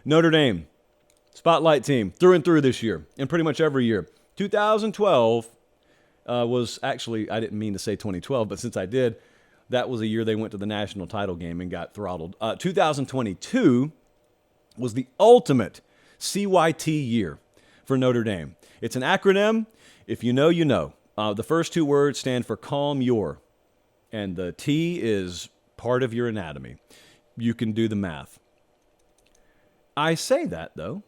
Notre Dame, spotlight team through and through this year, and pretty much every year. 2012 was actually, I didn't mean to say 2012, but since I did, that was a year they went to the national title game and got throttled. 2022 was the ultimate CYT year for Notre Dame. It's an acronym. If you know, you know. The first two words stand for calm your, and the T is part of your anatomy. You can do the math. I say that, though,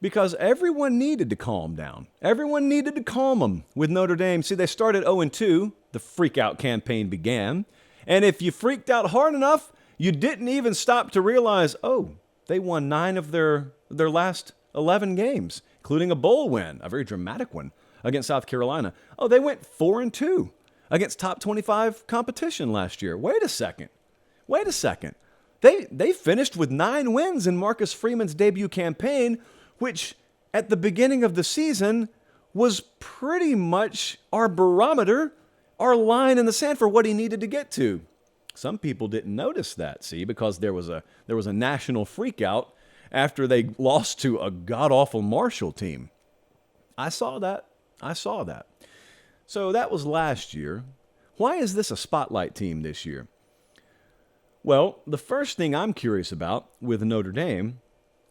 because everyone needed to calm down. Everyone needed to calm them with Notre Dame. See, they started 0-2. The freak-out campaign began. And if you freaked out hard enough, you didn't even stop to realize, oh, they won 9 of their last 11 games, including a bowl win, a very dramatic one, against South Carolina. Oh, they went 4-2 against top 25 competition last year. Wait a second. They finished with 9 wins in Marcus Freeman's debut campaign, which at the beginning of the season was pretty much our barometer, our line in the sand for what he needed to get to. Some people didn't notice that, see, because there was a national freakout after they lost to a god-awful Marshall team. I saw that. So that was last year. Why is this a spotlight team this year? Well, the first thing I'm curious about with Notre Dame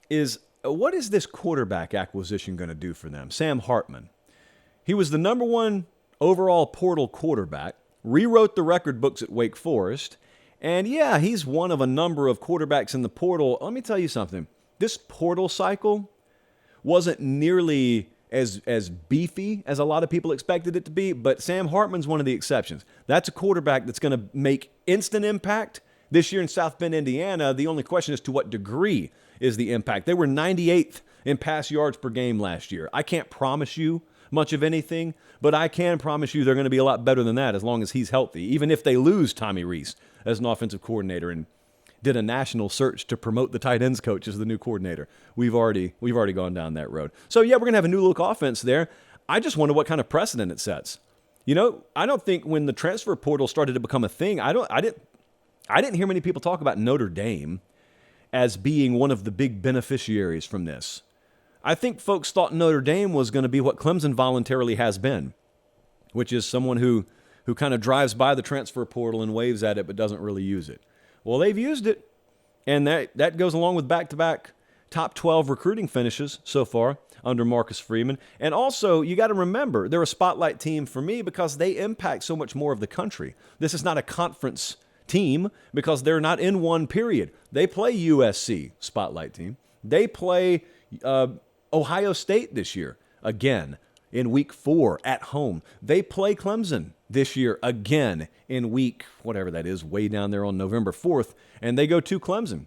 is what is this quarterback acquisition going to do for them? Sam Hartman. He was the number 1 overall portal quarterback, rewrote the record books at Wake Forest, and yeah, he's one of a number of quarterbacks in the portal. Let me tell you something. This portal cycle wasn't nearly as beefy as a lot of people expected it to be, but Sam Hartman's one of the exceptions. That's a quarterback that's going to make instant impact. This year in South Bend, Indiana, the only question is to what degree is the impact. They were 98th in pass yards per game last year. I can't promise you much of anything, but I can promise you they're going to be a lot better than that as long as he's healthy, even if they lose Tommy Rees as an offensive coordinator and did a national search to promote the tight ends coach as the new coordinator. We've already gone down that road. So yeah, we're going to have a new look offense there. I just wonder what kind of precedent it sets. You know, I don't think when the transfer portal started to become a thing, I didn't hear many people talk about Notre Dame as being one of the big beneficiaries from this. I think folks thought Notre Dame was going to be what Clemson voluntarily has been, which is someone who kind of drives by the transfer portal and waves at it but doesn't really use it. Well, they've used it, and that goes along with back-to-back top 12 recruiting finishes so far under Marcus Freeman. And also, you got to remember, they're a spotlight team for me because they impact so much more of the country. This is not a conference team because they're not in one period. They play USC, spotlight team. They play Ohio State this year, again, in week 4 at home. They play Clemson this year again in week, whatever that is, way down there on November 4th, and they go to Clemson.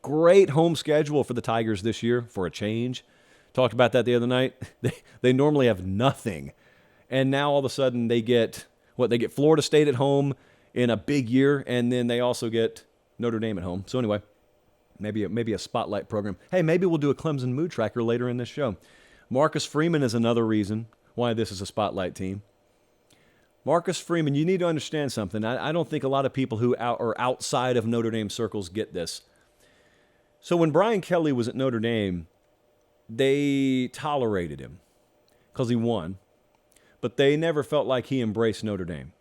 Great home schedule for the Tigers this year for a change. Talked about that the other night. They normally have nothing, and now all of a sudden they get Florida State at home in a big year, and then they also get Notre Dame at home. So anyway, maybe a spotlight program. Hey, maybe we'll do a Clemson mood tracker later in this show. Marcus Freeman is another reason why this is a spotlight team. Marcus Freeman, you need to understand something. I don't think a lot of people who are outside of Notre Dame circles get this. So when Brian Kelly was at Notre Dame, they tolerated him because he won, but they never felt like he embraced Notre Dame.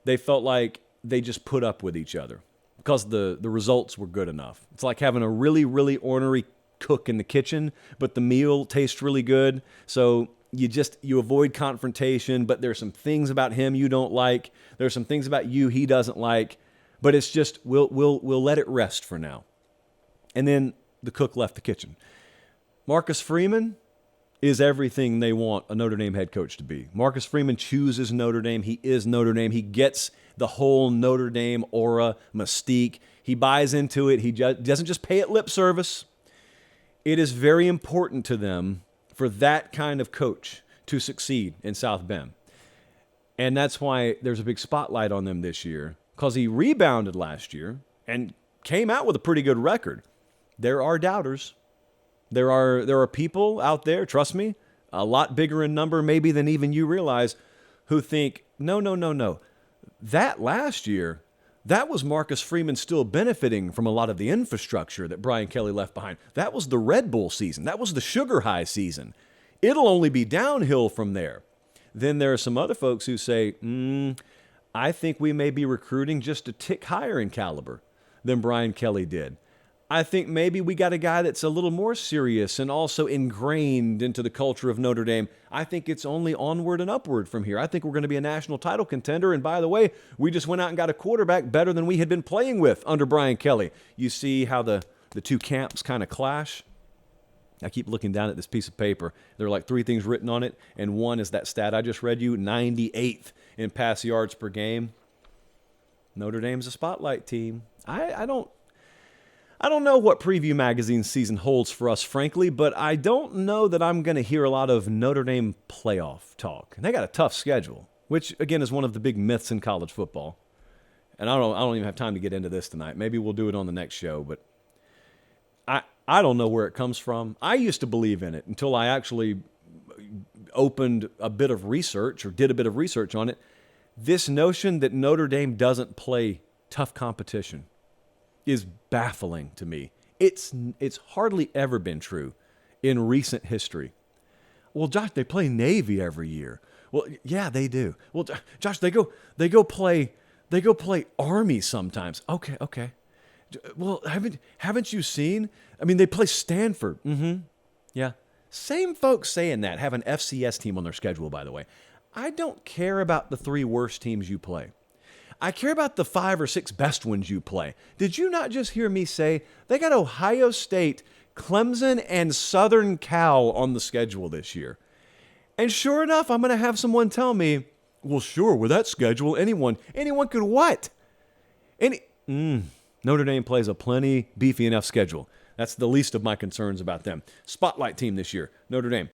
They felt like they just put up with each other because the results were good enough. It's like having a really, really ornery cook in the kitchen, but the meal tastes really good. So you avoid confrontation, but there's some things about him you don't like. There's some things about you he doesn't like, but it's just we'll let it rest for now. And then the cook left the kitchen. Marcus Freeman is everything they want a Notre Dame head coach to be. Marcus Freeman chooses Notre Dame. He is Notre Dame. He gets the whole Notre Dame aura, mystique. He buys into it. He doesn't just pay it lip service. It is very important to them for that kind of coach to succeed in South Bend. And that's why there's a big spotlight on them this year, because he rebounded last year and came out with a pretty good record. There are doubters. There are people out there, trust me, a lot bigger in number maybe than even you realize, who think, no. That last year, That was Marcus Freeman still benefiting from a lot of the infrastructure that Brian Kelly left behind. That was the Red Bull season. That was the Sugar High season. It'll only be downhill from there. Then there are some other folks who say, I think we may be recruiting just a tick higher in caliber than Brian Kelly did. I think maybe we got a guy that's a little more serious and also ingrained into the culture of Notre Dame. I think it's only onward and upward from here. I think we're going to be a national title contender. And by the way, we just went out and got a quarterback better than we had been playing with under Brian Kelly. You see how the two camps kind of clash? I keep looking down at this piece of paper. There are like 3 things written on it, and one is that stat I just read you, 98th in pass yards per game. Notre Dame's a spotlight team. I don't know what Preview Magazine season holds for us, frankly, but I don't know that I'm going to hear a lot of Notre Dame playoff talk. And they got a tough schedule, which, again, is one of the big myths in college football. And I don't even have time to get into this tonight. Maybe we'll do it on the next show, but I don't know where it comes from. I used to believe in it until I actually opened a bit of research or did a bit of research on it. This notion that Notre Dame doesn't play tough competition is baffling to me. It's hardly ever been true in recent history. Well, Josh, they play Navy every year. Well, yeah, they do. Well, Josh, they go play Army sometimes. Okay. Well, haven't you seen? I mean, they play Stanford. Yeah. Same folks saying that have an FCS team on their schedule, by the way. I don't care about the 3 worst teams you play. I care about the 5 or 6 best ones you play. Did you not just hear me say they got Ohio State, Clemson, and Southern Cal on the schedule this year? And sure enough, I'm going to have someone tell me, well, sure, with that schedule, anyone could what? Notre Dame plays a plenty beefy enough schedule. That's the least of my concerns about them. Spotlight team this year, Notre Dame.